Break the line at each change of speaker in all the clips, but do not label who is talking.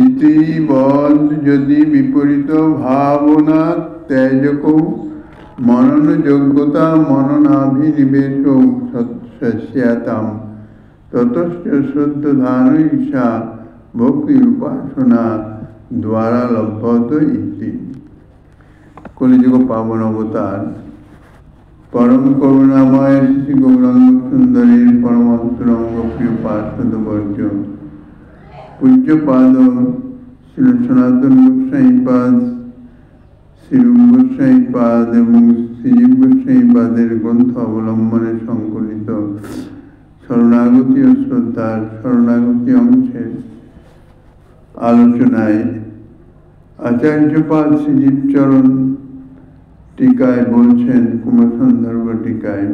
ইতি বদ যদি বিপরীত ভাবনা ত্যাজক মনন যোগ্যতা মননাভিনিবেশ সস্যাতাম ততশ্চ শুদ্ধ ধান ঈশা ভক্তি উপাসনা দ্বারা লভ্যত ইতি। কলিযুগ পাবন অবতার পরম করুণাময় শ্রী গৌরাঙ্গ সুন্দরীর পরমান্তরঙ্গ প্রিয় পার্শ্বদ বর্জ্য পূজ্যপাদ শ্রী সনাতন গোস্বাইপাদ, শ্রীরূপ গোস্বাইপাদ এবং শ্রীজীব গোস্বাইপাদের গ্রন্থ অবলম্বনে সংকলিত শরণাগতি ও শ্রদ্ধার শরণাগতি অংশের আলোচনায় আচার্যপাদ শ্রীজীবচরণ টিকায় বলছেন, কুমারসন্দর্ভ টিকায়,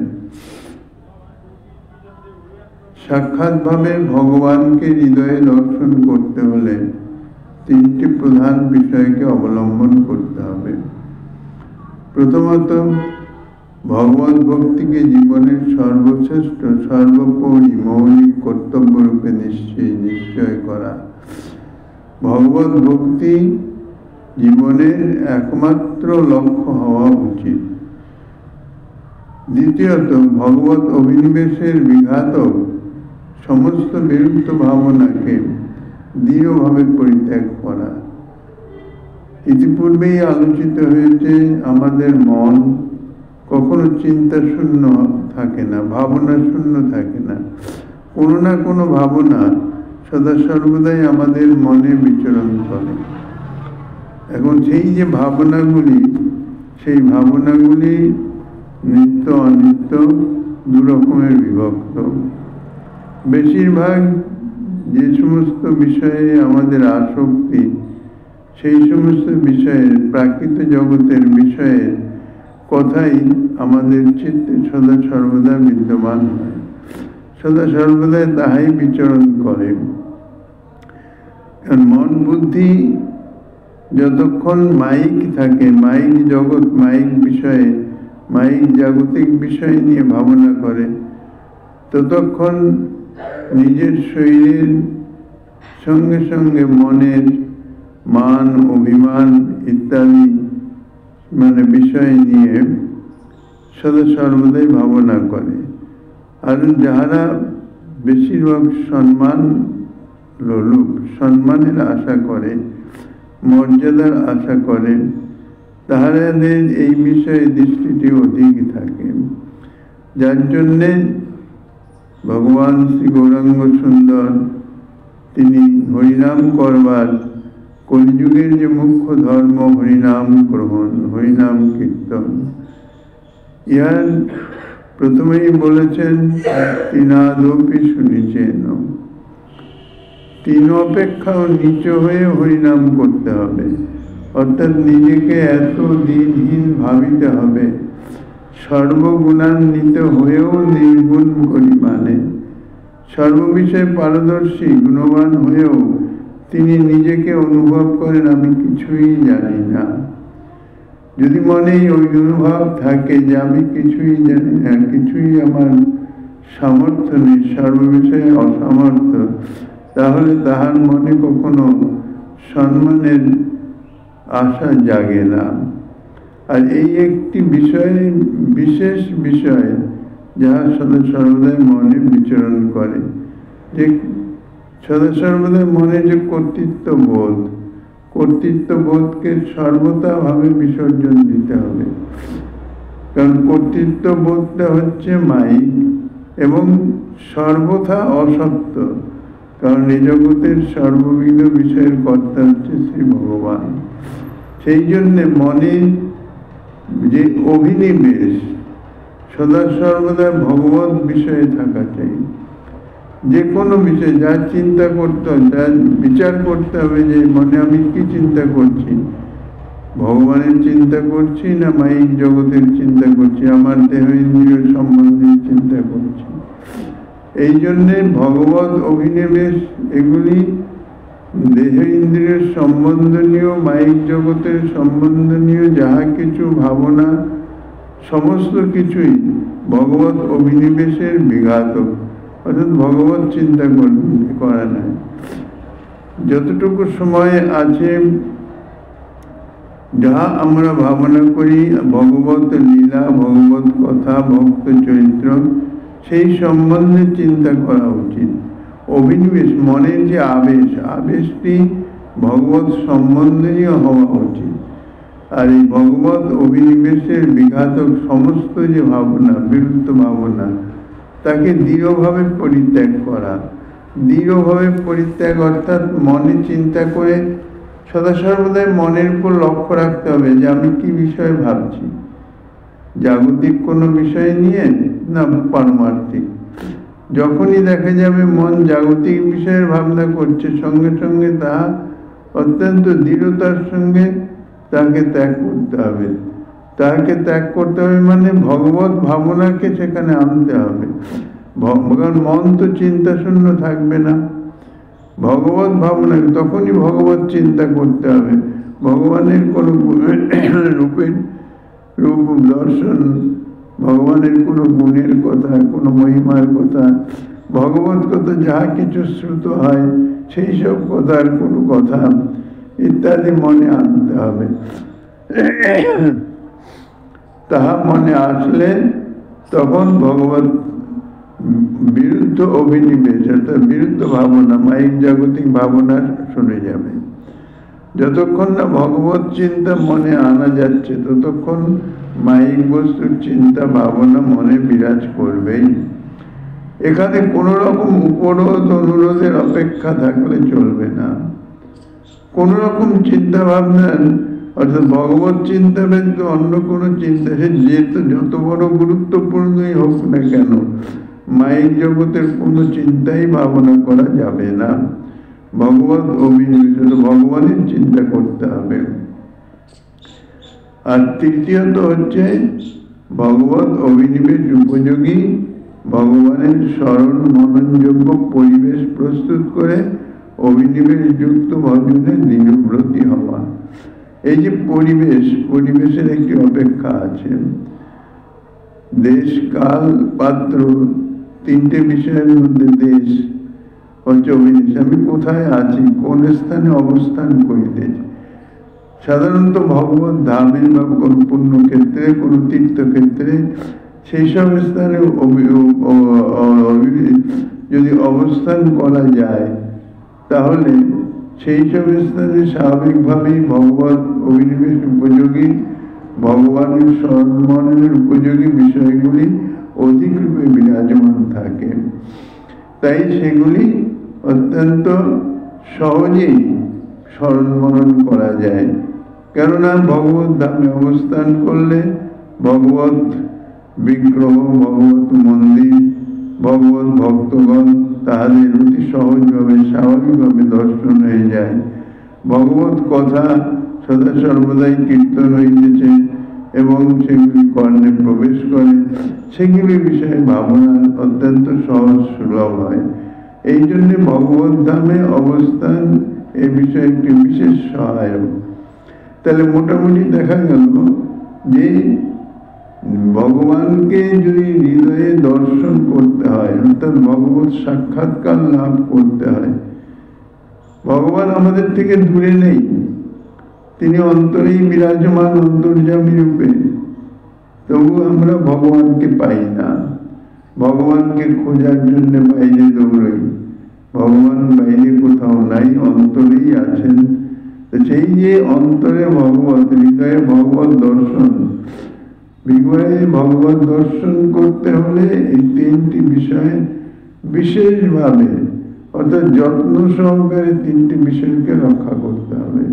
সাক্ষাৎভাবে ভগবানকে হৃদয়ে দর্শন করতে হলে তিনটি প্রধান বিষয়কে অবলম্বন করতে হবে। প্রথমত, ভগবত ভক্তিকে জীবনের সর্বশ্রেষ্ঠ সর্বোপরি মৌলিক কর্তব্য রূপে নিশ্চয় করা। ভগবত ভক্তি জীবনের একমাত্র লক্ষ্য হওয়া উচিত। দ্বিতীয়ত, ভগবত অভিনিবেশের বিঘাতক সমস্ত বিরুদ্ধ ভাবনাকে দৃঢ়ভাবে পরিত্যাগ করা। ইতিপূর্বেই আলোচিত হয়েছে, আমাদের মন কখনো চিন্তা শূন্য থাকে না, ভাবনা শূন্য থাকে না। কোনো না কোনো ভাবনা সদা সর্বদাই আমাদের মনে বিচরণ করে। এখন সেই যে ভাবনাগুলি, সেই ভাবনাগুলি নিত্য অনিত্য দু রকমের বিভক্ত। বেশিরভাগ যে সমস্ত বিষয়ে আমাদের আসক্তি, সেই সমস্ত বিষয়ের প্রাকৃত জগতের বিষয়ের কথাই আমাদের চিত্তে সদা সর্বদা বিদ্যমান হয়, সদা সর্বদাই তাহাই বিচরণ করে। কারণ মন বুদ্ধি যতক্ষণ মাইক থাকে, মাইক জগৎ, মাইক বিষয়ে, মাইক জাগতিক বিষয় নিয়ে ভাবনা করে, ততক্ষণ নিজের শরীরের সঙ্গে সঙ্গে মনের মান অভিমান ইত্যাদি বিষয় নিয়ে সদা সর্বদাই ভাবনা করে। আর যাহারা বেশিরভাগ সম্মান লোলুপ, সম্মানের আশা করে, মর্যাদার আশা করে, তাহাদের এই বিষয়ে দৃষ্টিটি অধিক থাকে। যার জন্যে ভগবান শ্রী গৌরাঙ্গ সুন্দর তিনি হরিনাম করবার, কলিযুগের যে মুখ্য ধর্ম হরিনাম গ্রহণ, হরিনাম কীর্তন, ইহার প্রথমেই বলেছেন তিনাদপি শুনিছেন, তিন অপেক্ষাও নিচু হয়ে হরিনাম করতে হবে। অর্থাৎ নিজেকে এত দিনহীন ভাবিতে হবে, সর্বগুণান্বিত হয়েও নির্গুণ পরিমাণে, সর্ববিষয়ে পারদর্শী গুণবান হয়েও তিনি নিজেকে অনুভব করেন আমি কিছুই জানি না। যদি মনে ওই অনুভব থাকে যে আমি কিছুই জানি না, কিছুই আমার সামর্থ্য নেই, সর্ববিষয়ে অসামর্থ্য, তাহলে তাহার মনে কখনো সম্মানের আশা জাগে না। আর এই একটি বিষয়, বিশেষ বিষয়, যাহা সদা সর্বদাই মনে বিচরণ করে, যে সদা সর্বদাই মনে যে কর্তৃত্ববোধ, কর্তৃত্ববোধকে সর্বতাভাবে বিসর্জন দিতে হবে। কারণ কর্তৃত্ববোধটা হচ্ছে মাইক এবং সর্বথা অসত্য। কারণ এই জগতের সর্ববিধ বিষয়ের কর্তা হচ্ছে শ্রী ভগবান। সেই জন্যে মনে যে অভিনিবেশ সদা সর্বদা ভগবত বিষয়ে থাকা চাই। যে কোনো বিষয় যা চিন্তা করতে হবে, যা বিচার করতে হবে, যে মনে আমি কি চিন্তা করছি, ভগবানের চিন্তা করছি না মাইক জগতের চিন্তা করছি, আমার দেহ ইন্দ্রিয় সম্বন্ধে চিন্তা করছি। এই জন্যে ভগবত অভিনিবেশ এগুলি দেহ ইন্দ্রিয়ের সম্বন্ধনীয়, মাইক জগতের সম্বন্ধনীয় যাহা কিছু ভাবনা, সমস্ত কিছুই ভগবত অভিনিবেশের বিঘাতক, অর্থাৎ ভগবত চিন্তা করা নাই। যতটুকু সময় আছে যাহা আমরা ভাবনা করি ভগবত লীলা, ভগবত কথা, ভক্ত চরিত্র, সেই সম্বন্ধে চিন্তা করা উচিত। অভিনিবেশ, মনের যে আবেশ, আবেশটি ভগবত সম্বন্ধনীয় হওয়া উচিত। আর এই ভগবত অভিনিবেশের বিঘাতক সমস্ত যে ভাবনা, বিরুদ্ধ ভাবনা, তাকে দৃঢ়ভাবে পরিত্যাগ করা। দৃঢ়ভাবে পরিত্যাগ অর্থাৎ মনে চিন্তা করে সদা সর্বদাই মনের উপর লক্ষ্য রাখতে হবে যে আমি কি বিষয়ে ভাবছি, জাগতিক কোনো বিষয় নিয়ে না পারমার্থিক। যখনই দেখা যাবে মন জাগতিক বিষয়ের ভাবনা করছে, সঙ্গে সঙ্গে তা অত্যন্ত দৃঢ়তার সঙ্গে তাকে ত্যাগ করতে হবে। তাকে ত্যাগ করতে হবে মানে ভগবত ভাবনাকে সেখানে আনতে হবে। কারণ মন তো চিন্তা শূন্য থাকবে না। ভগবত ভাবনা, তখনই ভগবত চিন্তা করতে হবে। ভগবানের কোনো রূপের রূপ দর্শন, ভগবানের কোনো গুণের কথা, কোনো মহিমার কথা, ভগবত কথা যাহা কিছু শ্রুত হয় সেই সব কথার কোনো কথা ইত্যাদি মনে আনতে হবে। তাহা মনে আসলে তখন ভগবত বিরুদ্ধ অভিনিবেশ অর্থাৎ বিরুদ্ধ ভাবনা, মাইক জাগতিক ভাবনা শুনে যাবে। যতক্ষণ না ভগবত চিন্তা মনে আনা যাচ্ছে ততক্ষণ মাইক বস্তুর চিন্তা ভাবনা মনে বিরাজ করবেই। এখানে কোন রকম উপরোধ অনুরোধের অপেক্ষা থাকলে চলবে না। কোন রকম চিন্তা ভাবনা অর্থাৎ ভগবত চিন্তা ব্যতীত অন্য কোনো চিন্তা, সে যেহেতু যত বড় গুরুত্বপূর্ণই হোক না কেন, মাইক জগতের কোনো চিন্তাই ভাবনা করা যাবে না। ভগবত অভিনিবেশ, ভগবানের চিন্তা করতে হবে। আর তৃতীয়ত হচ্ছে ভগবত অভিনিবেশ উপযোগী ভগবানের স্মরণ মননযোগ্য পরিবেশ প্রস্তুত করে অভিনিবেশ যুক্ত ভজনে দৃঢ়ব্রতী হওয়া। এই যে পরিবেশ, পরিবেশের একটি অপেক্ষা আছে। দেশ, কাল, পাত্র, তিনটে বিষয়ের মধ্যে দেশ হচ্ছে অভিনিবেশ। আমি কোথায় আছি, কোন স্থানে অবস্থান করিতেছি। সাধারণত ভগবত ধামে বা কোনো পুণ্যক্ষেত্রে, কোনো তীর্থক্ষেত্রে সেই সব স্থানে যদি অবস্থান করা যায় তাহলে সেই সব স্থানে স্বাভাবিকভাবেই ভগবত অভিনিবেশ উপযোগী, ভগবানের স্মরণের উপযোগী বিষয়গুলি অধিক রূপে বিরাজমান থাকে। তাই সেগুলি অত্যন্ত সহজেই স্মরণ মনন করা যায়। কেননা ভগবত ধামে অবস্থান করলে ভগবত বিগ্রহ, ভগবত মন্দির, ভগবত ভক্তগণ তাহাদের অতি সহজভাবে স্বাভাবিকভাবে দর্শন হয়ে যায়। ভগবত কথা সদা সর্বদাই কীর্তন হইতেছে এবং সেগুলি কর্ণে প্রবেশ করে, সেগুলি বিষয়ে ভাবনা অত্যন্ত সহজ সুলভ হয়। এই জন্য ভগবত ধামে অবস্থান এ বিষয়ে একটি বিশেষ সহায়ক। তাহলে মোটামুটি দেখা গেল যে ভগবানকে যদি হৃদয়ে দর্শন করতে হয় অর্থাৎ ভগবত সাক্ষাৎকার লাভ করতে হয়, ভগবান আমাদের থেকে দূরে নেই, তিনি অন্তরেই বিরাজমান অন্তর্যামী রূপে। তবু আমরা ভগবানকে পাই না। ভগবানকে খোঁজার জন্য বাইরে দৌড়ই। ভগবান বাইরে কোথাও নাই, অন্তরেই আছেন। সেই যে অন্তরে ভগবত, হৃদয়ে ভগবত দর্শন, হৃদয়ে ভগবত দর্শন করতে হলে এই তিনটি বিষয়ে বিশেষভাবে অর্থাৎ যত্ন সহকারে তিনটি বিষয়কে রক্ষা করতে হবে।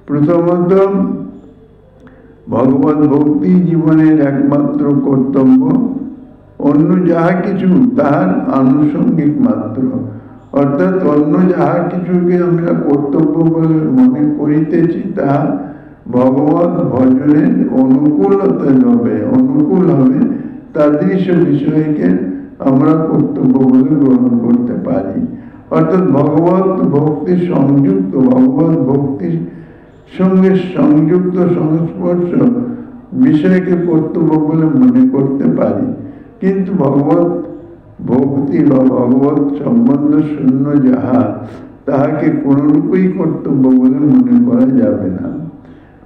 প্রথমত ভগবত ভক্তি জীবনের একমাত্র কর্তব্য, অন্য যাহা কিছু তাহার আনুষঙ্গিক মাত্র। অর্থাৎ অন্য যাহা কিছুকে আমরা কর্তব্য বলে মনে করিতেছি তাহা ভগবত ভজনের অনুকূলতা অনুকূল হবে, তাদৃশ বিষয়কে আমরা কর্তব্য বলে গ্রহণ করতে পারি। অর্থাৎ ভগবত ভক্তি সংযুক্ত, ভগবত ভক্তির সঙ্গে সংযুক্ত সংস্পর্শ বিষয়কে কর্তব্য বলে মনে করতে পারি। কিন্তু ভগবত ভক্তি বা ভগবত সম্বন্ধ শূন্য যাহা তাহাকে কোনরূপই কর্তব্য বলে মনে করা যাবে না।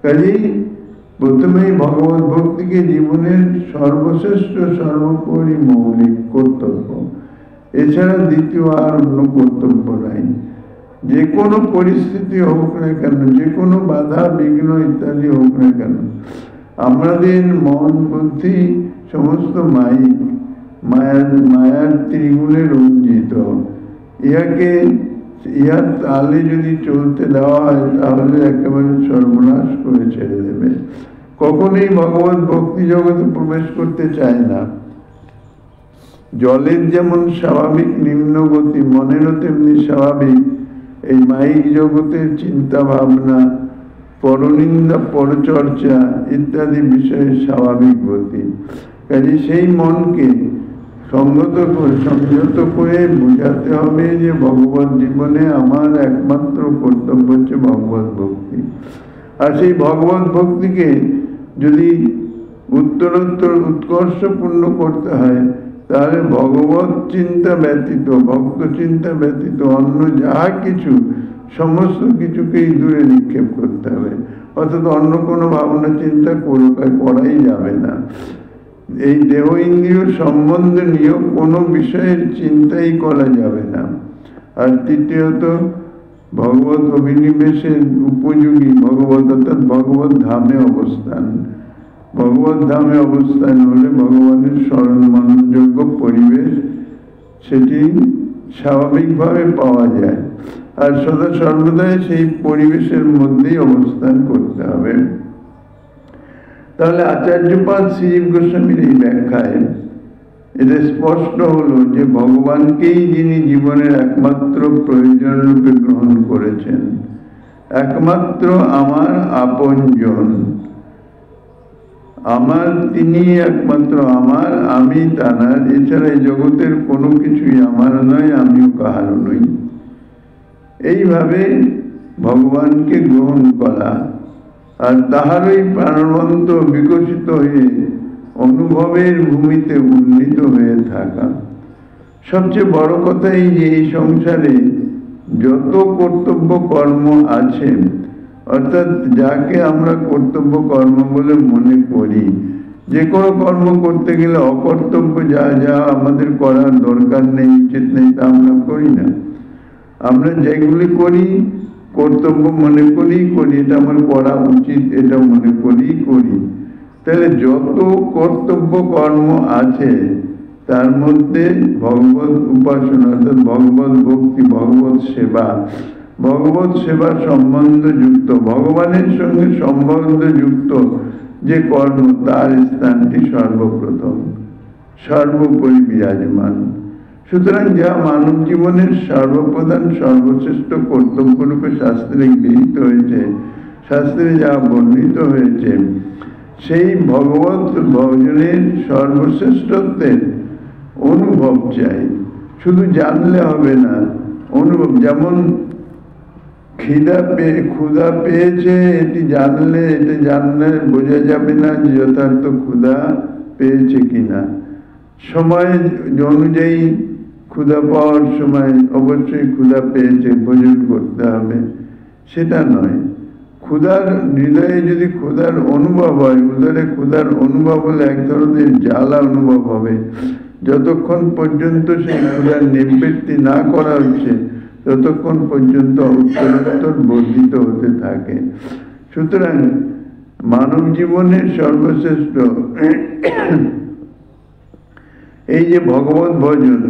কাজেই প্রথমেই ভগবত ভক্তিকে জীবনের সর্বশ্রেষ্ঠ সর্বোপরি মৌলিক কর্তব্য, এছাড়া দ্বিতীয় আর অন্য কর্তব্য নাই। যে কোনো পরিস্থিতি হোক না কেন, যে কোনো বাধা বিঘ্ন ইত্যাদি হোক না কেন, আমাদের মন বুদ্ধি সমস্ত মায়ার ত্রিগুণে রঞ্জিত। ইহার তালে যদি চলতে দেওয়া হয় তাহলে একেবারে সর্বনাশ করে ছেড়ে দেবে। কখনোই ভগবত ভক্তি জগতে প্রবেশ করতে চায় না। জলের যেমন স্বাভাবিক নিম্ন গতি, মনেরও তেমনি স্বাভাবিক এই মাইক জগতের চিন্তা ভাবনা, পরনিন্দা পরচর্চা ইত্যাদি বিষয়ে স্বাভাবিক গতি। কাজে সেই মনকে সংযত করে বোঝাতে হবে যে ভগবত জীবনে আমার একমাত্র কর্তব্য হচ্ছে ভগবত ভক্তি। আর সেই ভগবত ভক্তিকে যদি উত্তরোত্তর উৎকর্ষপূর্ণ করতে হয় তাহলে ভগবত চিন্তা ব্যতীত, ভক্ত চিন্তা ব্যতীত অন্য যাহা কিছু সমস্ত কিছুকেই দূরে নিক্ষেপ করতে হবে। অর্থাৎ অন্য কোনো ভাবনা চিন্তা করাই যাবে না। এই দেহ ইন্দ্রিয় সম্বন্ধে নিয়ে কোনো বিষয়ের চিন্তাই করা যাবে না। আর তৃতীয়ত ভগবত অভিনিবেশের উপযোগী ভগবত অর্থাৎ ভগবত ধামে অবস্থান। ভগবত ধামে অবস্থান হলে ভগবানের স্মরণ মননযোগ্য পরিবেশ সেটি স্বাভাবিকভাবে পাওয়া যায়। আর সদা সর্বদাই সেই পরিবেশের মধ্যেই অবস্থান করতে হবে। তাহলে আচার্যপাদ শ্রীজীব গোস্বামীর এই ব্যাখ্যায় এটা স্পষ্ট হলো যে ভগবানকেই যিনি জীবনের একমাত্র প্রয়োজন রূপে গ্রহণ করেছেন, একমাত্র আমার আপনজন, তিনি একমাত্র আমার, আমি তাঁর, এছাড়া এই জগতের কোনো কিছুই আমার নয়, আমিও কাহারও নই। এইভাবে ভগবানকে গ্রহণ করা আর তাহারই প্রাণবন্ত বিকশিত হয়ে অনুভবের ভূমিতে উন্নীত হয়ে থাকা। সবচেয়ে বড় কথা এই যে এই সংসারে যত কর্তব্য কর্ম আছে, অর্থাৎ যাকে আমরা কর্তব্য কর্ম বলে মনে করি, যে কোনো কর্ম করতে গেলে অকর্তব্য যা যা আমাদের করার দরকার নেই, উচিত নেই, তা আমরা করি না। আমরা যেগুলি করি কর্তব্য মনে করি, এটা আমার করা উচিত এটা মনে করি। তাহলে যত কর্তব্য কর্ম আছে তার মধ্যে ভগবত উপাসনা অর্থাৎ ভগবত ভক্তি, ভগবত সেবা সম্বন্ধযুক্ত, ভগবানের সঙ্গে সম্বন্ধযুক্ত যে কর্ম তার স্থানটি সর্বপ্রথম সর্বোপরি বিরাজমান। সুতরাং যা মানব জীবনের সর্বপ্রধান সর্বশ্রেষ্ঠ কর্তব্য রূপে শাস্ত্রে গৃহীত হয়েছে, শাস্ত্রে যা বর্ণিত হয়েছে, সেই ভগবত ভজনের সর্বশ্রেষ্ঠত্বের অনুভব চাই। শুধু জানলে হবে না, অনুভব। যেমন ক্ষুধা পেয়েছে, এটা জানলে বোঝা যাবে না যে যথার্থ ক্ষুধা পেয়েছে কিনা। সময় অনুযায়ী ক্ষুধা পাওয়ার সময় অবশ্যই ক্ষুধা পেয়েছে, ভোজন করতে হবে, সেটা নয়। ক্ষুধার হৃদয়ে যদি ক্ষুধার অনুভব হয়, উদরে ক্ষুধার অনুভব হলে এক ধরনের জ্বালা অনুভব হবে। যতক্ষণ পর্যন্ত সেই ক্ষুধার নিবৃত্তি না করা হচ্ছে ততক্ষণ পর্যন্ত উত্তরোত্তর বর্ধিত হতে থাকে। সুতরাং মানব জীবনের সর্বশ্রেষ্ঠ এই যে ভগবত ভজন,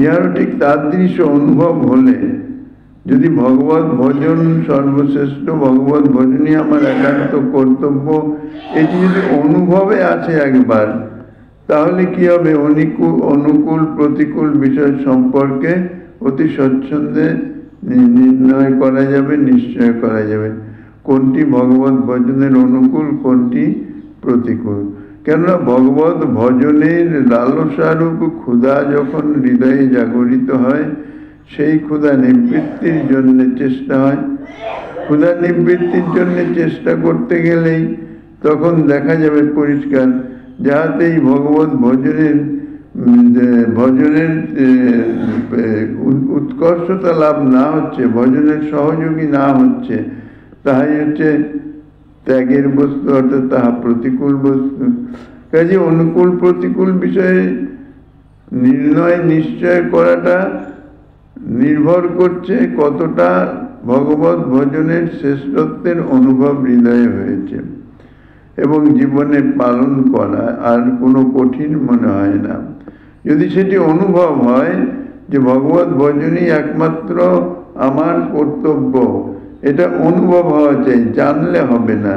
ইহারও ঠিক তাদৃশ অনুভব হলে, যদি ভগবত ভজন সর্বশ্রেষ্ঠ, ভগবত ভজনই আমার একান্ত কর্তব্য, এটি যদি অনুভবে আছে একবার, তাহলে কি হবে? অনুকূল প্রতিকূল বিষয় সম্পর্কে অতি স্বচ্ছন্দে নির্ণয় করা যাবে, নিশ্চয় করা যাবে কোনটি ভগবত ভজনের অনুকূল, কোনটি প্রতিকূল। কেননা ভগবত ভজনের লালসারূপ ক্ষুধা যখন হৃদয়ে জাগরিত হয়, সেই ক্ষুধা নিবৃত্তির জন্য চেষ্টা হয়। ক্ষুধা নিবৃত্তির জন্য চেষ্টা করতে গেলেই তখন দেখা যাবে পরিষ্কার, যাহাতে এই ভগবত ভজনের উৎকর্ষতা লাভ না হচ্ছে, ভজনের সহযোগী না হচ্ছে, তাহাই হচ্ছে ত্যাগের বস্তু, অর্থাৎ তাহা প্রতিকূল বস্তু। কাজে অনুকূল প্রতিকূল বিষয়ে নিশ্চয় করাটা নির্ভর করছে কতটা ভগবত ভজনের শ্রেষ্ঠত্বের অনুভব হৃদয়ে হয়েছে, এবং জীবনে পালন করা আর কোনো কঠিন মনে হয় না। যদি সেটি অনুভব হয় যে ভগবত ভজনই একমাত্র আমার কর্তব্য, এটা অনুভব হওয়া চাই, জানলে হবে না।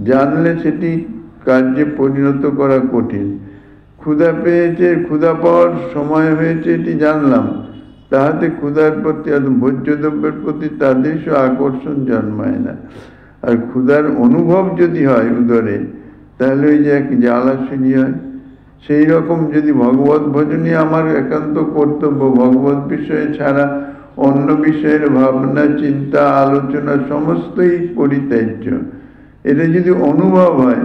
জানলে সেটি কার্যে পরিণত করা কঠিন। ক্ষুধা পেয়েছে, ক্ষুধা পাওয়ার সময় হয়েছে এটি জানলাম, তাহাতে ক্ষুধার প্রতি ভোজ্য দ্রব্যের প্রতি তাদৃশ আকর্ষণ জন্মায় না। আর ক্ষুধার অনুভব যদি হয় উদরে, তাহলে ওই যে এক জ্বালা শুনি হয়। সেই রকম যদি ভগবত ভজনই আমার একান্ত কর্তব্য, ভগবত বিষয়ে ছাড়া অন্য বিষয়ের ভাবনা চিন্তা আলোচনা সমস্তই পরিত্যাজ্য, এটা যদি অনুভব হয়,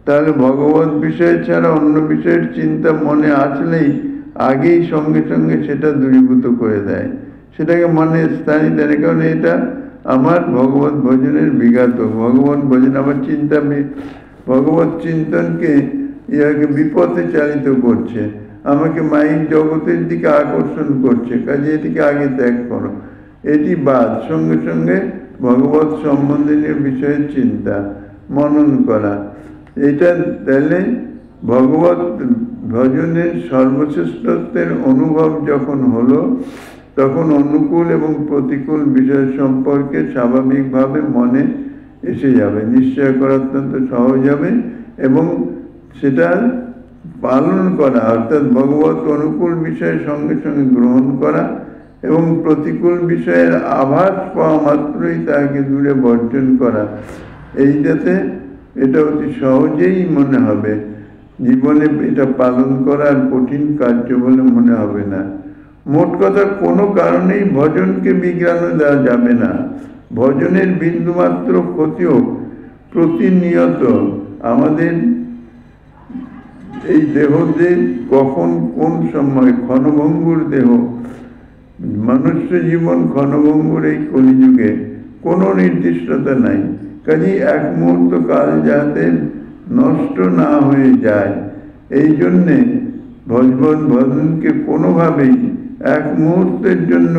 তাহলে ভগবত বিষয় ছাড়া অন্য বিষয়ের চিন্তা মনে আসলেই আগেই সঙ্গে সঙ্গে সেটা দূরীভূত করে দেয়, সেটাকে মনে স্থায়ী দেয়। কারণ এটা আমার ভগবত ভজনের বিঘাত, ভগবত ভজন আমার চিন্তা, ভগবত চিন্তনকে ইহাকে বিপথে চালিত করছে, আমাকে মাইক জগতের দিকে আকর্ষণ করছে। কাজে এটিকে আগে ত্যাগ করো, এটি বাদ। সঙ্গে সঙ্গে ভগবত সম্বন্ধীয় বিষয়ের চিন্তা মনন করা, এটা তাহলে ভগবত ভজনের সর্বশ্রেষ্ঠত্বের অনুভব যখন হলো, তখন অনুকূল এবং প্রতিকূল বিষয় সম্পর্কে স্বাভাবিকভাবে মনে এসে যাবে, নিশ্চয় করা অত্যন্ত সহজ হবে, এবং সেটা পালন করা অর্থাৎ ভগবত অনুকূল বিষয়ের সঙ্গে সঙ্গে গ্রহণ করা এবং প্রতিকূল বিষয়ের আভাস পাওয়া মাত্রই তাকে দূরে বর্জন করা, এইটাতে এটা অতি সহজেই মনে হবে। জীবনে এটা পালন করার কঠিন কার্য বলে মনে হবে না। মোট কথা কোনো কারণেই ভজনকে বিজ্ঞান দেওয়া যাবে না। ভজনের বিন্দুমাত্র ক্ষতিও প্রতিনিয়ত আমাদের এই দেহ যে কখন কোন সময় ক্ষণভঙ্গুর দেহ, মনুষ্য জীবন ক্ষণভঙ্গুর এই কলিযুগে কোনো নির্দিষ্টতা নাই। কাজেই এক মুহূর্ত কাল যাতে নষ্ট না হয়ে যায়, এই জন্যে ভজনকে কোনোভাবেই এক মুহূর্তের জন্য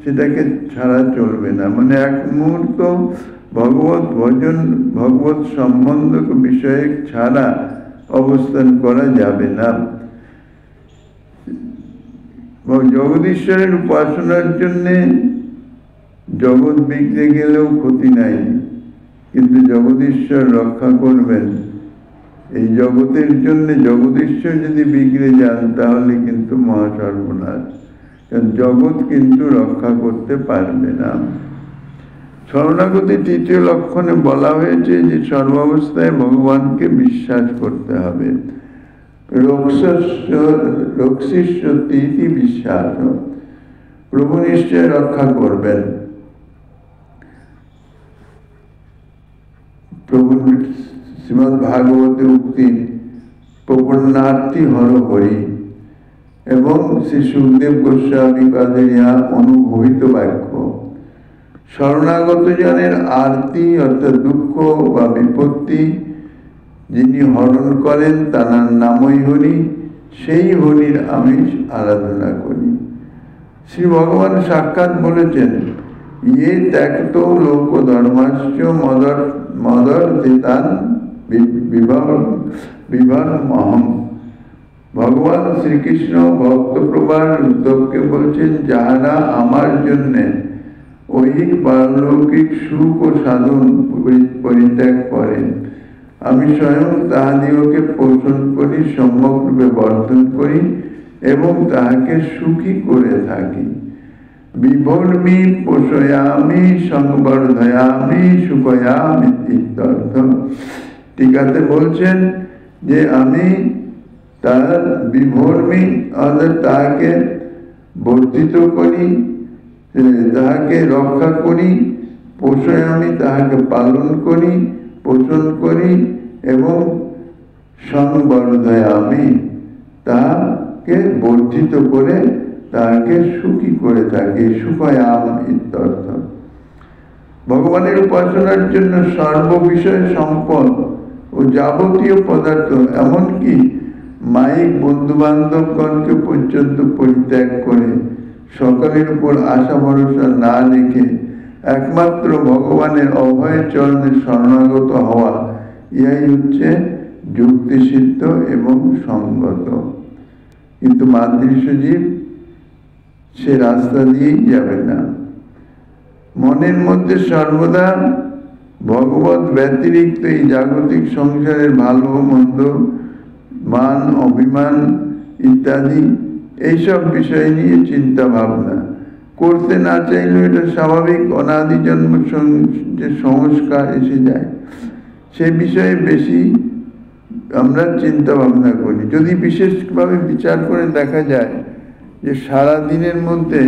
সেটাকে ছাড়া চলবে না। মানে এক মুহূর্ত ভগবত ভজন ভগবত সম্বন্ধ বিষয়ে ছাড়া অবস্থান করা যাবে না। জগদীশ্বরের উপাসনার জন্যে জগৎ বিগড়ে গেলেও ক্ষতি নাই, কিন্তু জগদীশ্বর রক্ষা করবেন। এই জগতের জন্য জগদীশ্বর যদি বিগড়ে যান, তাহলে কিন্তু মহাসর্বনাশ, কারণ জগৎ কিন্তু রক্ষা করতে পারবে না। শরণাগতি তৃতীয় লক্ষণে বলা হয়েছে যে সর্বাবস্থায় ভগবানকে বিশ্বাস করতে হবে। রক্ষিষ্যতি বিশ্বাস, প্রভু নিশ্চয় রক্ষা করবেন। প্রভু শ্রীমদ্ ভাগবতে উক্তি প্রপন্নার্থী হর হরি, এবং শ্রী সুখদেব গোস্বামী পাদের ইহা অনুভূত বাক্য। শরণাগত জনের আরতি অর্থাৎ দুঃখ বা বিপত্তি যিনি হরণ করেন, তার নামই হরি, সেই হরির আমি আরাধনা করি। শ্রী ভগবান সাক্ষাৎ বলেছেন, ইয়ে ত্যাক্ত লোক ধর্মাশ্চ মদর্থিতান বিভানমহম। ভগবান শ্রীকৃষ্ণ ভক্তপ্রবাদ উদ্ধবকে বলছেন, যাহারা আমার জন্যে ঐহিক পারলৌকিক সুখ ও সাধন পরিত্যাগ করেন, আমি স্বয়ং তাহাদিগকে পোষণ করি, সম্যকরূপে বর্ধন করি এবং তাহাকে সুখী করে থাকি। বিভর্মি পোষয়ামি সংবর্ধয়ামি সুখয়ামি ইত্যর্থ। টিকাতে বলছেন যে আমি তার বিভর্মি অর্থাৎ তাহাকে বর্ধিত করি, তাহাকে রক্ষা করি, পোষয়ামি তাহাকে পালন করি, পোষণ করি, এবং সংবর্ধয়ামি তাহাকে বর্ধিত করে তাহাকে সুখী করে থাকে, সুখয়াম ইত্যর্থ। ভগবানের উপাসনার জন্য সর্ববিষয় সম্পদ ও যাবতীয় পদার্থ, এমনকি মাইক বন্ধু বান্ধবগণকে পর্যন্ত পরিত্যাগ করে সকলের উপর আশা ভরসা না রেখে একমাত্র ভগবানের অভয় চরণে শরণাগত হওয়া, ইহাই হচ্ছে যুক্তিসিদ্ধ এবং সঙ্গত। কিন্তু মাতৃশজীব সে রাস্তা দিয়েই যাবে না। মনের মধ্যে সর্বদা ভগবত ব্যতিরিক্ত এই জাগতিক সংসারের ভালো মন্দ, মান অভিমান ইত্যাদি এইসব বিষয় নিয়ে চিন্তা ভাবনা করতে না চাইলেও এটা স্বাভাবিক, অনাদি জন্ম যে সংস্কার এসে যায় সে বিষয়ে বেশি আমরা চিন্তা ভাবনা করি। যদি বিশেষভাবে বিচার করে দেখা যায় যে সারা দিনের মধ্যে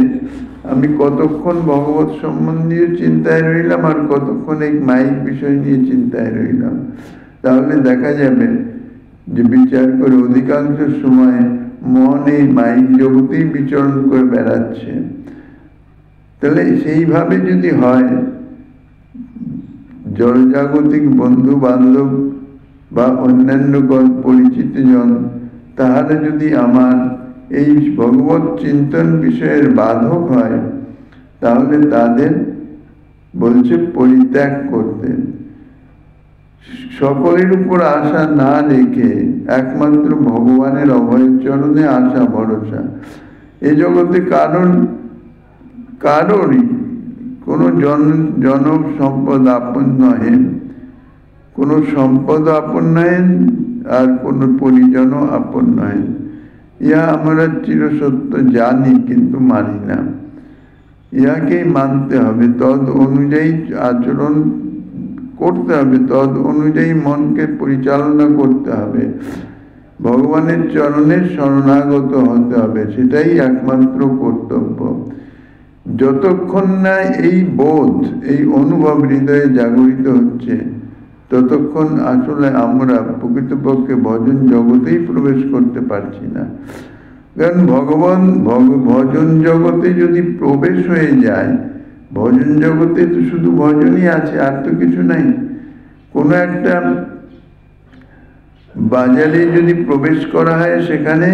আমি কতক্ষণ ভগবত সম্বন্ধীয় চিন্তায় রইলাম আর কতক্ষণ এই মাইক বিষয় নিয়ে চিন্তায় রইলাম, তাহলে দেখা যাবে যে বিচার করে অধিকাংশ সময় মন এই মাইক জগতেই বিচরণ করে বেড়াচ্ছে। তাহলে সেইভাবে যদি হয়, জড়জাগতিক বন্ধু বান্ধব বা অন্যান্য পরিচিত জন তাহলে যদি আমার এই ভগবত চিন্তন বিষয়ের বাধক হয়, তাহলে তাদের বলছে পরিত্যাগ করতে, সকলের উপর আশা না রেখে একমাত্র ভগবানের অভয় চরণে আশা ভরসা। এ জগতে কারোরই কোনো জনক সম্পদ আপন নহে, কোনো সম্পদ আপন নয়, আর কোনো পরিজনও আপন নয়। ইহা আমরা চিরসত্য জানি, কিন্তু মানি না। ইহাকেই মানতে হবে, তদ অনুযায়ী আচরণ করতে হবে, তদ অনুযায়ী মনকে পরিচালনা করতে হবে, ভগবানের চরণে শরণাগত হতে হবে, সেটাই একমাত্র কর্তব্য। যতক্ষণ না এই বোধ, এই অনুভব হৃদয়ে জাগরিত হচ্ছে, ততক্ষণ আসলে আমরা প্রকৃতপক্ষে ভজন জগতেই প্রবেশ করতে পারছি না। কারণ ভজন জগতে যদি প্রবেশ হয়ে যায়, ভজন জগতে তো শুধু ভজনই আছে, আর তো কিছু নাই। কোনো একটা বাজারে যদি প্রবেশ করা হয়, সেখানে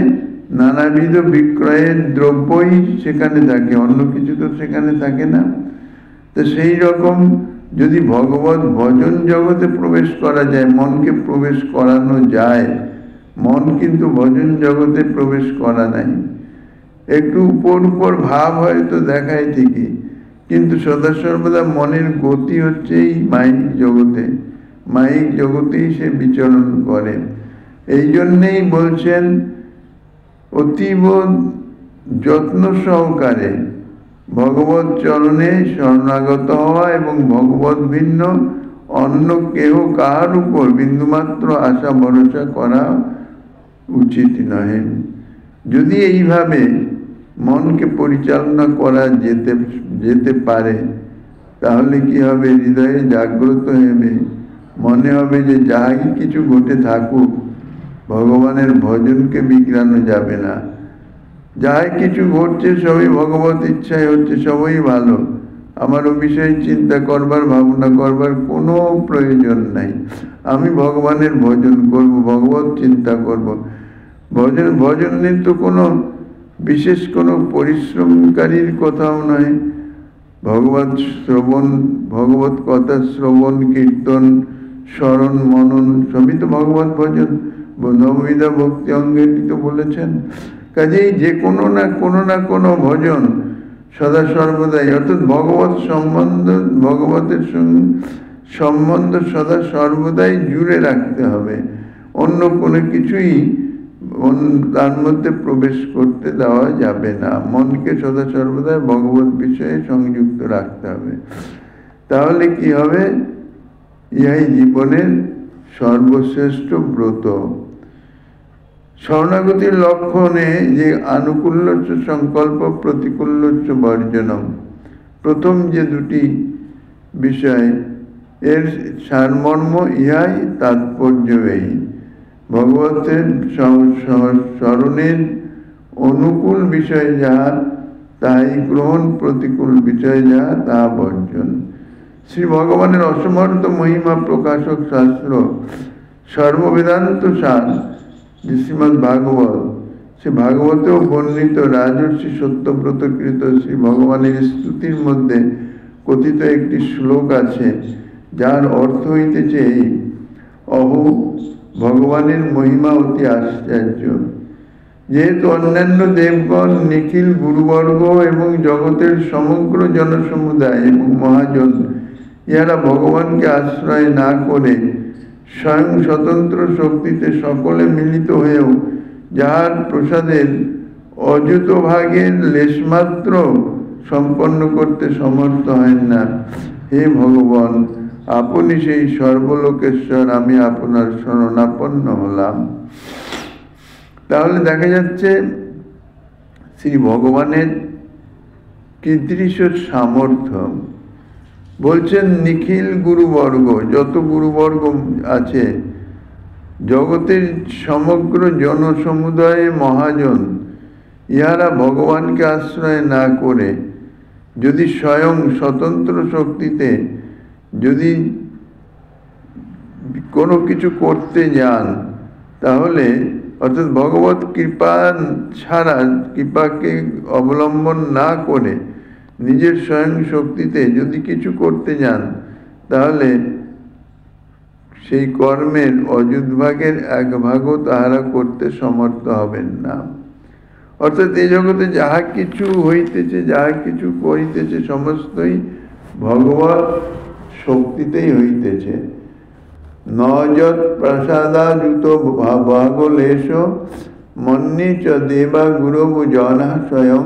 নানাবিধ বিক্রয়ের দ্রব্যই সেখানে থাকে, অন্য কিছু তো সেখানে থাকে না। তো সেই রকম যদি ভগবত ভজন জগতে প্রবেশ করা যায়, মনকে প্রবেশ করানো যায়, মন কিন্তু ভজন জগতে প্রবেশ করা নাই। একটু উপর উপর ভাব হয়তো দেখায় ঠিকই, কিন্তু সদা সর্বদা মনের গতি হচ্ছে এই মাইক জগতে, মাইক জগতেই সে বিচরণ করে। এই জন্যেই বলছেন অতীব যত্ন সহকারে ভগবত চরণে শরণাগত হওয়া এবং ভগবত ভিন্ন অন্য কেহ কাহার উপর বিন্দুমাত্র আশা ভরসা করা উচিত নহে। যদি এইভাবে মনকে পরিচালনা করা যেতে পারে, তাহলে কি হবে? হৃদয়ে জাগ্রত হবে, মনে হবে যে যাই কিছু ঘটে থাকুক ভগবানের ভজনকে বিগড়ানো যাবে না। যাই কিছু ঘটছে সবই ভগবত ইচ্ছায় হচ্ছে, সবই ভালো, আমার ও বিষয়ে চিন্তা করবার ভাবনা করবার কোনো প্রয়োজন নাই। আমি ভগবানের ভজন করব, ভগবত চিন্তা করব। ভজনের তো কোনো বিশেষ কোনো পরিশ্রমকারীর কথাও নয়। ভগবত শ্রবণ, ভগবত কথা শ্রবণ, কীর্তন, স্মরণ, মনন সবই তো ভগবত ভজন। নববিধা ভক্তি অঙ্গেরই তো বলেছেন। কাজেই যে কোনো না কোনো ভজন সদা সর্বদাই, অর্থাৎ ভগবতের সঙ্গে সম্বন্ধ সদা সর্বদাই জুড়ে রাখতে হবে। অন্য কোনো কিছুই তার মধ্যে প্রবেশ করতে দেওয়া যাবে না। মনকে সদা সর্বদাই ভগবত বিষয়ে সংযুক্ত রাখতে হবে। তাহলে কি হবে? ইহাই জীবনের সর্বশ্রেষ্ঠ ব্রত। শরণাগতির লক্ষণে যে আনুকূল্যচ্চ সংকল্প, প্রতিকূল্যচ্চ বর্জনম, প্রথম যে দুটি বিষয়, এর সারমর্ম ইহাই, তাৎপর্য এই। ভগবতের স্মরণের অনুকূল বিষয় যাহা তাই গ্রহণ, প্রতিকূল বিষয় যাহা তাহা বর্জন। শ্রী ভগবানের অসমর্থ মহিমা প্রকাশক শাস্ত্র সর্ববেদান্ত সার যে শ্রীমৎ ভাগবত, সে ভাগবতেও বর্ণিত রাজর্ষি সত্যব্রত কৃত শ্রী ভগবানের স্তুতির মধ্যে কথিত একটি শ্লোক আছে, যার অর্থ হইতেছে এই: অহো, ভগবানের মহিমা অতি আশ্চর্য। যেহেতু অন্যান্য দেবগণ, নিখিল গুরুবর্গ এবং জগতের সমগ্র জনসমুদায় এবং মহাজন ইহারা ভগবানকে আশ্রয় না করে স্বয়ং স্বতন্ত্র শক্তিতে সকলে মিলিত হয়েও যাহার প্রসাদের অযুত ভাগের লেশমাত্র সম্পন্ন করতে সমর্থ হয় না, হে ভগবান, আপনি সেই সর্বলোকেশ্বর, আমি আপনার শরণাপন্ন হলাম। তাহলে দেখা যাচ্ছে শ্রী ভগবানের কীদৃশ সামর্থ্য। বলছেন নিখিল গুরুবর্গ, যত গুরুবর্গ আছে, জগতের সমগ্র জনসমুদায়ে মহাজন ইহারা ভগবানকে আশ্রয় না করে যদি স্বয়ং স্বতন্ত্র শক্তিতে যদি কোনো কিছু করতে যান, তাহলে অর্থাৎ ভগবত কৃপা ছাড়া, কৃপাকে অবলম্বন না করে নিজের স্বয়ং শক্তিতে যদি কিছু করতে যান, তাহলে সেই কর্মের অযুত ভাগের এক ভাগও তাহারা করতে সমর্থ হবেন না। অর্থাৎ এই জগতে যাহা কিছু হইতেছে, যাহা কিছু করিতেছে, সমস্তই ভগবত শক্তিতেই হইতেছে। নযৎ প্রসাদাযুত ভাগলেশ মন্যে চ দেবা গুরব জনা স্বয়ং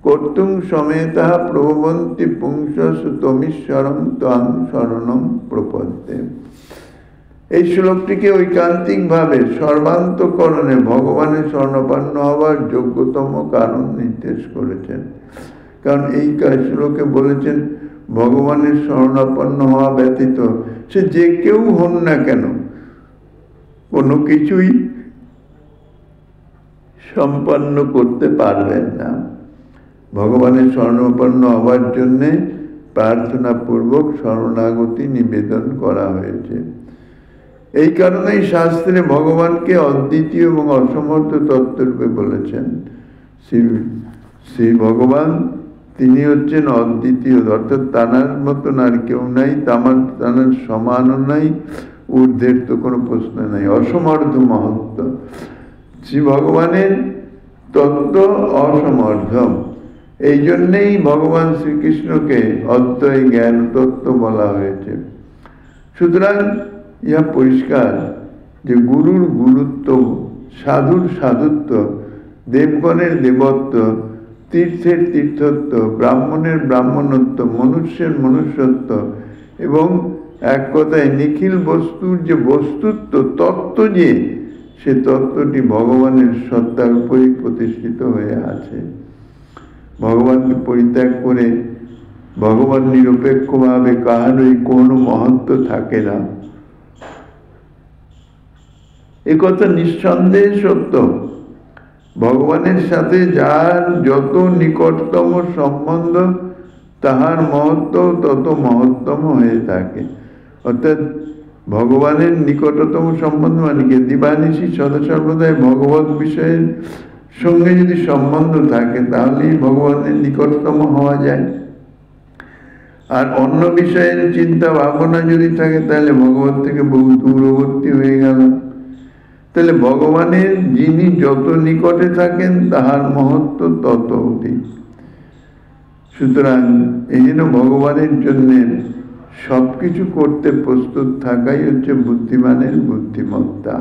কর্তুং সমেতঃ প্রভবন্তি পুংস তমীশ্বরং ত্বং শরণং প্রপদ্যে। এই শ্লোকটিকে ঐকান্তিকভাবে সর্বান্তকরণে ভগবানের শরণাপন্ন হওয়ার যোগ্যতম কারণ নির্দেশ করেছেন। কারণ এই শ্লোকে বলেছেন ভগবানের শরণাপন্ন হওয়া ব্যতীত সে যে কেউ হন না কেন কোনো কিছুই সম্পন্ন করতে পারবেন না। ভগবানের শরণাপন্ন হওয়ার জন্যে প্রার্থনা পূর্বক শরণাগতি নিবেদন করা হয়েছে। এই কারণেই শাস্ত্রে ভগবানকে অদ্বিতীয় এবং অসমর্থ তত্ত্বরূপে বলেছেন। শ্রী ভগবান তিনি হচ্ছেন অদ্বিতীয়, অর্থাৎ তানার মতন আর কেউ নাই, তানার সমানও নাই, ঊর্ধ্বের তো কোনো প্রশ্ন নাই, অসমর্থ মহত্ব। শ্রী ভগবানের তত্ত্ব অসমর্থ, এই জন্যেই ভগবান শ্রীকৃষ্ণকে অদ্বয় জ্ঞান তত্ত্ব বলা হয়েছে। সুতরাং ইহা পরিষ্কার যে গুরুর গুরুত্ব, সাধুর সাধুত্ব, দেবগণের দেবত্ব, তীর্থের তীর্থত্ব, ব্রাহ্মণের ব্রাহ্মণত্ব, মনুষ্যের মনুষ্যত্ব এবং এক কথায় নিখিল বস্তুর যে বস্তুত্ব তত্ত্ব, যে সে তত্ত্বটি ভগবানের সত্তার উপরই প্রতিষ্ঠিত হয়ে আছে। ভগবানকে পরিত্যাগ করে ভগবান নিরপেক্ষভাবে কাহারই কোনো মহত্ব থাকে না, এ কথা নিঃসন্দেহে সত্য। ভগবানের সাথে যার যত নিকটতম সম্বন্ধ, তাহার মহত্ব তত মহত্তম হয়ে থাকে। অর্থাৎ ভগবানের নিকটতম সম্বন্ধ মানে কি, দিবানিশি সদা সর্বদাই ভগবত বিষয়ের সঙ্গে যদি সম্বন্ধ থাকে, তাহলেই ভগবানের নিকটতম হওয়া যায়। আর অন্য বিষয়ের চিন্তা ভাবনা যদি থাকে, তাহলে ভগবান থেকে বহু দূরবর্তী হয়ে গেল। তাহলে ভগবানের যিনি যত নিকটে থাকেন, তাহার মহত্ব তত অধিক। সুতরাং এই জন্য ভগবানের জন্য সবকিছু করতে প্রস্তুত থাকাই হচ্ছে বুদ্ধিমানের বুদ্ধিমত্তা।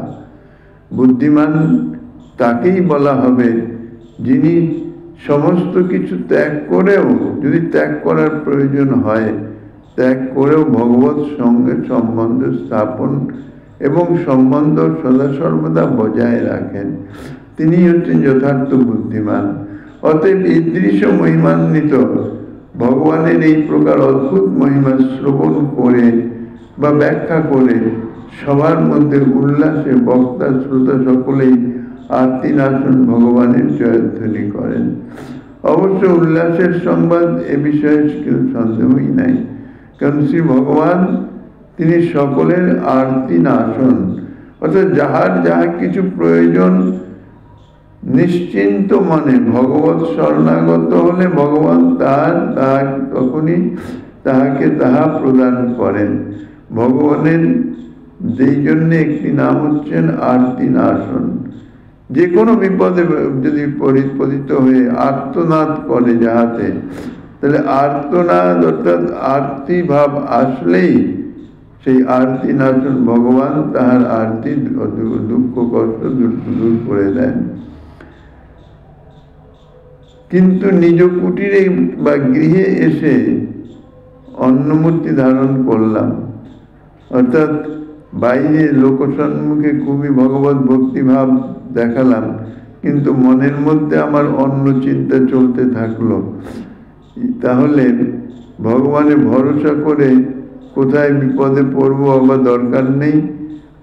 বুদ্ধিমান তাকেই বলা হবে যিনি সমস্ত কিছু ত্যাগ করেও, যদি ত্যাগ করার প্রয়োজন হয়, ত্যাগ করেও ভগবত সঙ্গে সম্বন্ধ স্থাপন এবং সম্বন্ধ সদা সর্বদা বজায় রাখেন, তিনি হচ্ছেন যথার্থ বুদ্ধিমান। অতএব ঈদৃশ মহিমান্বিত ভগবানের এই প্রকার অদ্ভুত মহিমা শ্রবণ করে বা ব্যাখ্যা করে সবার মধ্যে উল্লাসে বক্তা শ্রোতা সকলেই আরতি নাচন ভগবানের জয়ধ্বনি করেন। অবশ্য উল্লাসের সংবাদ এ বিষয়ে কেউ সন্দেহই নাই, কারণ শ্রী ভগবান তিনি সকলের আরতি নাচন, অর্থাৎ যাহার যাহা কিছু প্রয়োজন নিশ্চিন্ত মনে ভগবৎ শরণাগত হলে ভগবান তখনই তাহাকে তাহা প্রদান করেন। ভগবানের যেই জন্য একটি নাম হচ্ছেন আরতি নাশন। যে কোনো বিপদে যদি পতিত হয়ে আর্তনাদ করে যাহাতে, তাহলে আর্তনাদ অর্থাৎ আরতি ভাব আসলেই সেই আরতি নাশন ভগবান তাহার আরতি দুঃখ কষ্ট দূর করে দেন। কিন্তু নিজ কুটিরে বা গৃহে এসে অন্নমূর্তি ধারণ করলাম, অর্থাৎ বাইরে লোকসম্মুখে খুবই ভগবত ভক্তিভাব দেখালাম, কিন্তু মনের মধ্যে আমার অন্য চিন্তা চলতে থাকলো, তাহলে ভগবানের ভরসা করে কোথায় বিপদে পড়বো আবার দরকার নেই,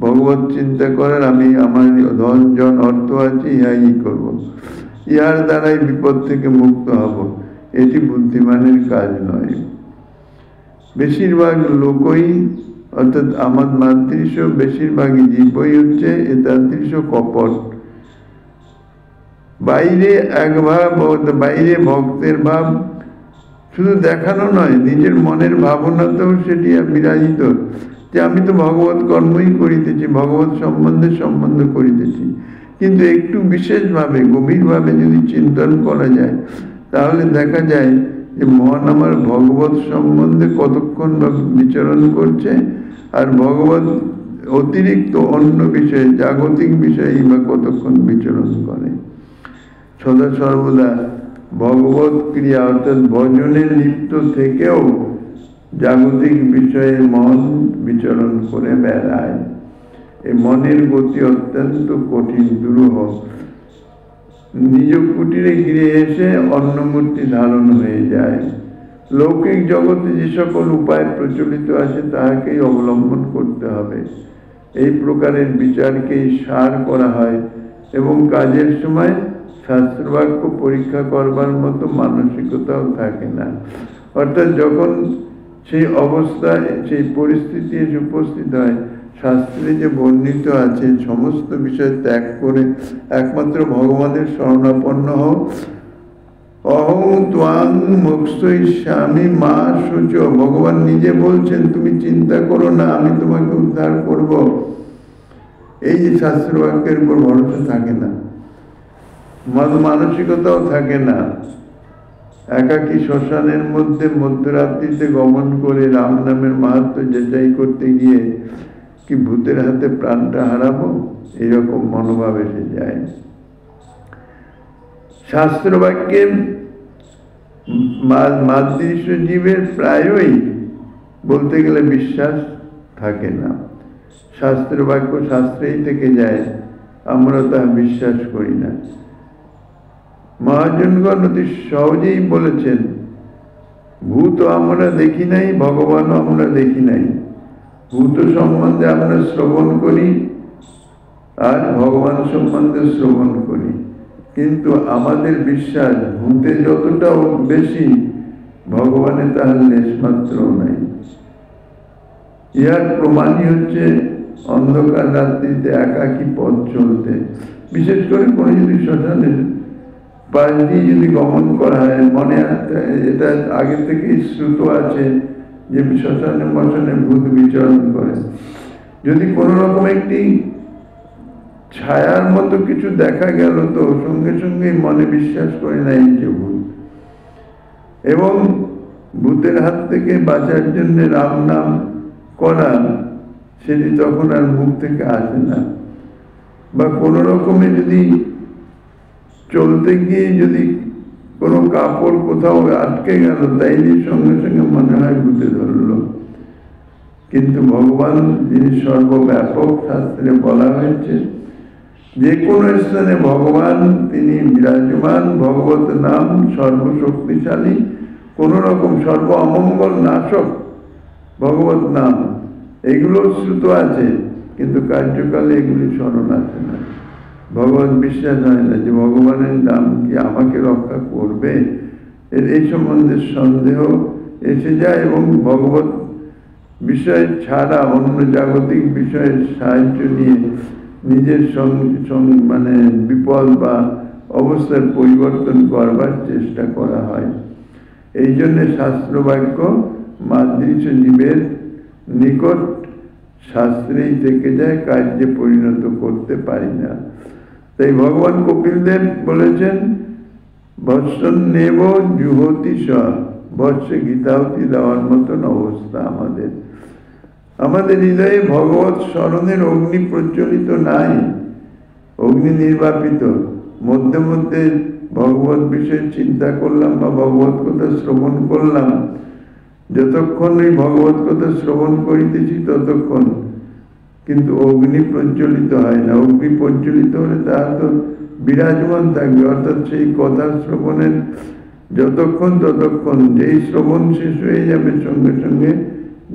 ভগবত চিন্তা করার আমি আমার ধন জন অর্থ আছে ইহাই করব, ইহার দ্বারাই বিপদ থেকে মুক্ত হব, এটি বুদ্ধিমানের কাজ নয়। বেশিরভাগ লোকই অর্থাৎ আমার মাতৃশ বেশিরভাগই জীবই হচ্ছে এ তাদৃশ কপট। বাইরে এক ভাব, বাইরে ভক্তের ভাব শুধু দেখানো নয়, নিজের মনের ভাবনাতেও সেটি বিরাজিত যে আমি তো ভগবত কর্মই করিতেছি, ভগবত সম্বন্ধ করিতেছি। কিন্তু একটু বিশেষভাবে গভীরভাবে যদি চিন্তন করা যায়, তাহলে দেখা যায় যে মন আমার ভগবত সম্বন্ধে কতক্ষণ বিচরণ করছে, আর ভগবত অতিরিক্ত অন্য বিষয়ে জাগতিক বিষয়ে বা কতক্ষণ বিচরণ করে। সদা সর্বদা ভগবত ক্রিয়া অর্থাৎ ভজনে লিপ্ত থেকেও জাগতিক বিষয়ে মন বিচরণ করে বেড়ায়। এই মনের গতি অত্যন্ত কঠিন, দুরূহ। নিজ কুটিরে গিয়ে এসে অন্নমূর্তি ধারণ হয়ে যায়। লৌকিক জগতে যে সকল উপায় প্রচলিত আছে তাহাকেই অবলম্বন করতে হবে, এই প্রকারের বিচারকেই সার করা হয়, এবং কাজের সময় শাস্ত্রবাক্য পরীক্ষা করবার মতো মানসিকতাও থাকে না। অর্থাৎ যখন সেই অবস্থায় সেই পরিস্থিতি এসে উপস্থিত হয়, শাস্ত্রে যে বর্ণিত আছে সমস্ত বিষয় ত্যাগ করে একমাত্র ভগবানের শরণাপন্ন হও। অহং ত্বাং মোক্ষয়িষ্যামি মা শুচ, ভগবান নিজে বলছেন তুমি চিন্তা করো না, আমি তোমাকে উদ্ধার করব। এই যে শাস্ত্রবাক্যের উপর ভরসা থাকে না, মানসিকতাও থাকে না। একাকী শ্মশানের মধ্যে মধ্যরাত্রিতে গমন করে রাম নামের মাহাত্ম্য যাচাই করতে গিয়ে কি ভূতের হাতে প্রাণটা হারাবো, এরকম মনোভাব এসে যায়। শাস্ত্রবাক্যে মাতৃশ্ব জীবের প্রায়ই বলতে গেলে বিশ্বাস থাকে না। শাস্ত্রবাক্য শাস্ত্রেই থেকে যায়, আমরা তা বিশ্বাস করি না। মহাজনগণ অতি সহজেই বলেছেন, ভূত আমরা দেখি নাই, ভগবানও আমরা দেখি নাই। ভূত সম্বন্ধে আমরা শ্রবণ করি আর ভগবান সম্বন্ধে শ্রবণ করি, কিন্তু আমাদের বিশ্বাস ভূতে যতটা বেশি, ভগবানে তাহার লেশমাত্র নাই। ইহার প্রমাণই হচ্ছে অন্ধকার রাত্রিতে একাকী পথ চলতে। বিশেষ করে কোনো যদি শ্মশানের পাশ দিয়ে যদি গমন করা হয়, মনে এটা আগে থেকেই শ্রুত আছে যে শ্মশানে মশানে ভূত বিচরণ করে। যদি কোনো রকম একটি ছায়ার মতো কিছু দেখা গেল, তো সঙ্গে সঙ্গে মনে বিশ্বাস করে না এই যে ভূত। এবং ভূতের হাত থেকে বাঁচার জন্য রাম নাম করা, সেটি তখন আর মুখ থেকে আসে না। বা কোনো রকমে যদি চলতে গিয়ে যদি কোনো কাপড় কোথাও আটকে গেল, তাই সঙ্গে সঙ্গে মনে হয় ভূতে ধরলো। কিন্তু ভগবান যিনি সর্বব্যাপক, শাস্ত্রে বলা হয়েছে যে কোনো স্থানে ভগবান তিনি বিরাজমান, ভগবত নাম সর্বশক্তিশালী, কোন রকম সর্ব অমঙ্গল নাশক ভগবত নাম, এগুলো শ্রুত আছে, কিন্তু কার্যকালে এগুলি স্মরণ আসে না। ভগবত বিশ্বাস হয় না যে ভগবানের নাম কি আমাকে রক্ষা করবে, এই সম্বন্ধে সন্দেহ এসে যায় এবং ভগবত বিষয় ছাড়া অন্য জাগতিক বিষয়ের সাহায্য নিয়ে নিজের মানে বিপদ বা অবস্থার পরিবর্তন করবার চেষ্টা করা হয়। এই জন্য শাস্ত্র বাক্য মাদৃশ জীবের নিকট শাস্ত্রেই থেকে যায়, কার্যে পরিণত করতে পারি না। তাই ভগবান কপিলদেব বলেছেন, বৎসন নেব জুহতি স, বৎসে গীতাহতি দেওয়ার মতন অবস্থা আমাদের হৃদয়ে ভগবত স্মরণের অগ্নি প্রজ্বলিত নাই, অগ্নি নির্বাপিত। মধ্যে মধ্যে ভগবত বিষয়ে চিন্তা করলাম বা ভগবত কথা শ্রবণ করলাম, যতক্ষণ এই ভগবত কথা শ্রবণ করিতেছি ততক্ষণ, কিন্তু অগ্নি প্রজ্বলিত হয় না। অগ্নি প্রজ্বলিত হলে তার তো বিরাজমান থাকবে, অর্থাৎ সেই কথা শ্রবণের যতক্ষণ ততক্ষণ, যেই শ্রবণ শেষ হয়ে যাবে সঙ্গে সঙ্গে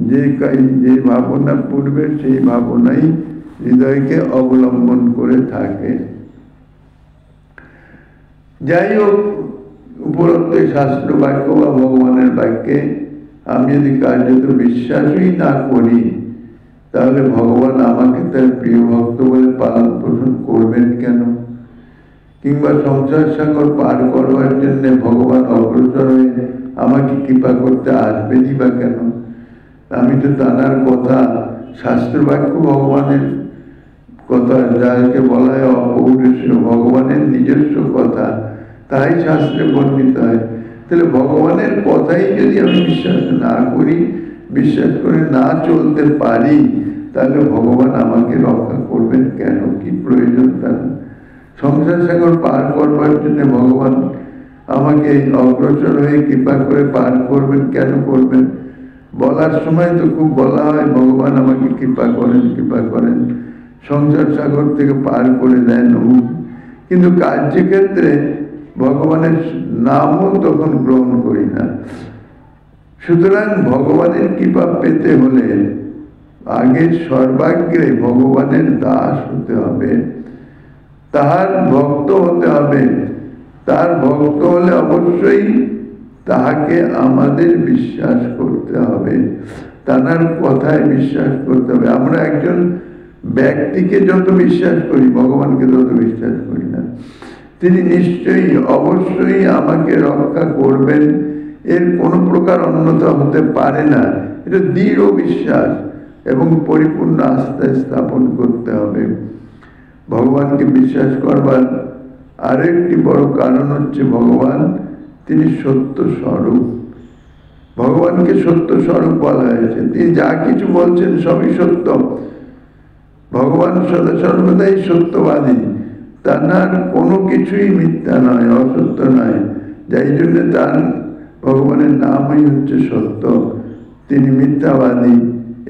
যে ভাবনা পূর্বে সেই ভাবনাই হৃদয়কে অবলম্বন করে থাকে। যাই হোক, উপরোক্ত শাস্ত্র বাক্য বা ভগবানের বাক্যে আমি যদি কার্যত বিশ্বাসই না করি, তাহলে ভগবান আমাকে তার প্রিয় ভক্ত বলে পালন পোষণ করবেন কেন? কিংবা সংসার সাগর পার করবার জন্য ভগবান অগ্রসর হয়ে আমাকে কৃপা করতে আসবেনই বা কেন? আমি তো তাঁর কথা, শাস্ত্র বাক্য ভগবানের কথা, যাকে বলা হয় অপৌরুষীয়, ভগবানের নিজস্ব কথা, তাই শাস্ত্রে বর্ণিত হয়। তাহলে ভগবানের কথাই যদি আমি বিশ্বাস না করি, বিশ্বাস করে না চলতে পারি, তাহলে ভগবান আমাকে রক্ষা করবেন কেন? কি প্রয়োজন তার? সংসার সাগর পার করবার জন্য ভগবান আমাকে অগ্রসর হয়ে কৃপা করে পার করবেন কেন করবেন? বলার সময় তো খুব বলা হয় ভগবান আমাকে কৃপা করেন, সংসার সাগর থেকে পার করে দেন, কিন্তু কার্যক্ষেত্রে ভগবানের নামও তখন গ্রহণ করি না। সুতরাং ভগবানের কৃপা পেতে হলে আগে সর্বাগ্রে ভগবানের দাস হতে হবে, তাহার ভক্ত হতে হবে। তার ভক্ত হলে অবশ্যই তাহাকে আমাদের বিশ্বাস করতে হবে, তার কথায় বিশ্বাস করতে হবে। আমরা একজন ব্যক্তিকে যত বিশ্বাস করি, ভগবানকে তত বিশ্বাস করি না। তিনি নিশ্চয়ই অবশ্যই আমাকে রক্ষা করবেন, এর কোনো প্রকার অন্যতা হতে পারে না। এটা দৃঢ় বিশ্বাস এবং পরিপূর্ণ আস্থা স্থাপন করতে হবে। ভগবানকে বিশ্বাস করবার আরেকটি বড় কারণ হচ্ছে ভগবান তিনি সত্য স্বরূপ। ভগবানকে সত্য স্বরূপ বলা হয়েছে, তিনি যা কিছু বলছেন সবই সত্য। ভগবান সদা সর্বদাই সত্যবাদী, তার কোনো কিছুই মিথ্যা নয়, অসত্য নয়। যাই জন্য তার ভগবানের নামই হচ্ছে সত্য, তিনি মিথ্যাবাদী।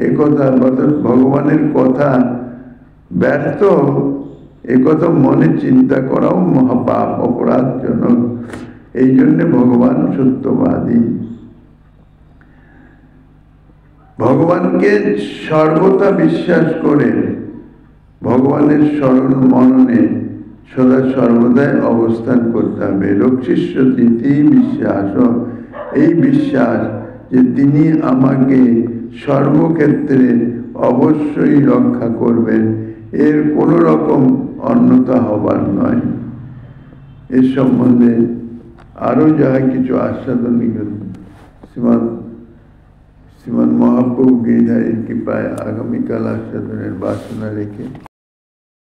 একথা অর্থাৎ ভগবানের কথা ব্যর্থ, একথা মনে চিন্তা করাও মহাপাপ, অপরাধজনক। এই জন্য ভগবান সত্যবাদী। ভগবানকে সর্বদা বিশ্বাস করে ভগবানের স্মরণ মননে সদা সর্বদাই অবস্থান করতে হবে। রক্ষিষ্য তিথি বিশ্বাস, এই বিশ্বাস যে তিনি আমাকে সর্বক্ষেত্রে অবশ্যই রক্ষা করবেন, এর কোনো রকম অন্যতা হবার নয়। এর সম্বন্ধে আরো যাহা কিছু আস্বাদন শ্রীমৎ মহাপ্রভু গিরিধারীর কৃপায় আগামীকাল আস্বাদনের বাসনা রেখে